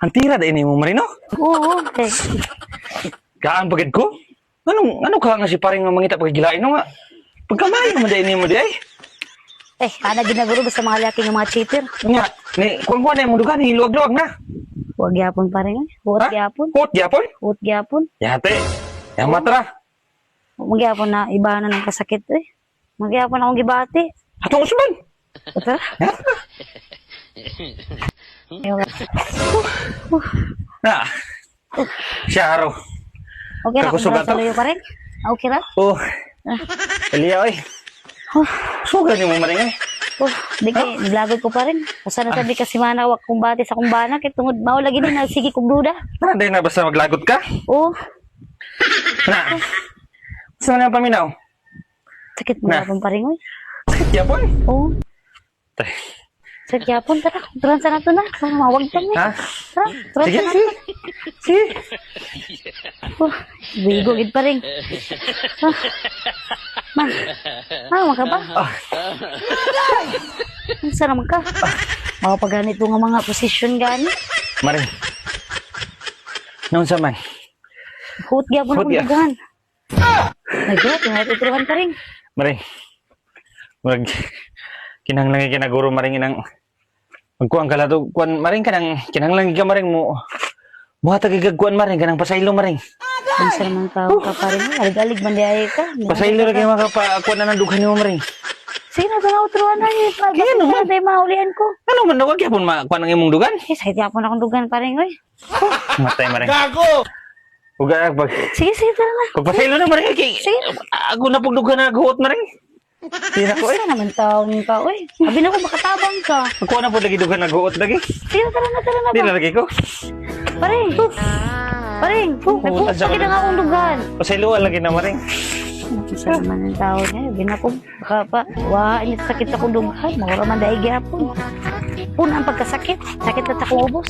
Hantira da ini mo marino. Oo, Kaan pagid ko? Ano ka nga si paring nga mangita paggilain no nga? Pagkamay mo da ini mo di ay. ana ginaguro sa mga laki ng mga cheater. Nga, ni kuan na mo dugan hiluwag-luwag na. Huwag gyapon pare nga. Huwag gyapon. Hot gyapon? Huwag gyapon. Yate. Yang matra. Huwag gyapon na iba na ng kasakit eh. Huwag gyapon akong gibati. Atong usban. Tara. Na. Syaro. Okay na, Kakusugan to? tuloy pa rin. Okay na? Oh. Elia oy. Sugan ni mo maring ay. Di kay, nilagod ko pa rin. Basta nasabi kasi manawak kong bati sa kumbana, kaya tungod mao lagi din nagsigi kong duda. Nanday na basta maglagot ka? Oo, Na. Saan na paminaw? sakit mo Na. yapon pa rin, oy. Yapon? Oo, Tay. sakit yapon, tara. Turan sa nato na. Para mawag pa niya. Ha? Tara, turan Sige, sa nato. sige. Sige. Bigo, gid pa rin. Man, ka ba? Saan naman ka? Mga pa ganito nga mga posisyon gani. Maring. Noon sa man. Hut gyapon Hut akong ya. dugan. My God, natutulungan pa rin. Maring. Mag kinahanglan ka na guro maring inang magkuang kala to kuan maring kanang kinahanglan ka maring mo. Buhatag igagkuan maring kanang pasaylo maring. Unsa naman tao ka pa rin. Alig-alig man di ay ka. Pasaylo ra kay makapakuan na ng dughan nimo maring. Sige na, sana utruan na yun. Kaya naman. Tayo mahulian ko. Ano man daw gyapon makuan ang imong dugan? Eh, sakit yapon akong dugan pa rin, oy. Matay maring. Gago. Uga pag Sige, tara na. pagpasaylo na maring kay Sige. ako na pug dugan na guhot maring. Di na ko eh. Unsa naman taong ka, oy. Sabi na ko, makatabang ka. Ako na pud lagi dugan na guhot lagi. Sige, tara na Di ba? na lagi ko. Paring. Paring. Sakit na nga akong dugan. Pasayloan lagi na maring. Unsa naman ang tao niya. Sabi na ko, baka pa. Wah, ini sakit sa akong dugan. Mawala man dahil gyapon. Puna ang pagkasakit. Sakit na sa akong ubos.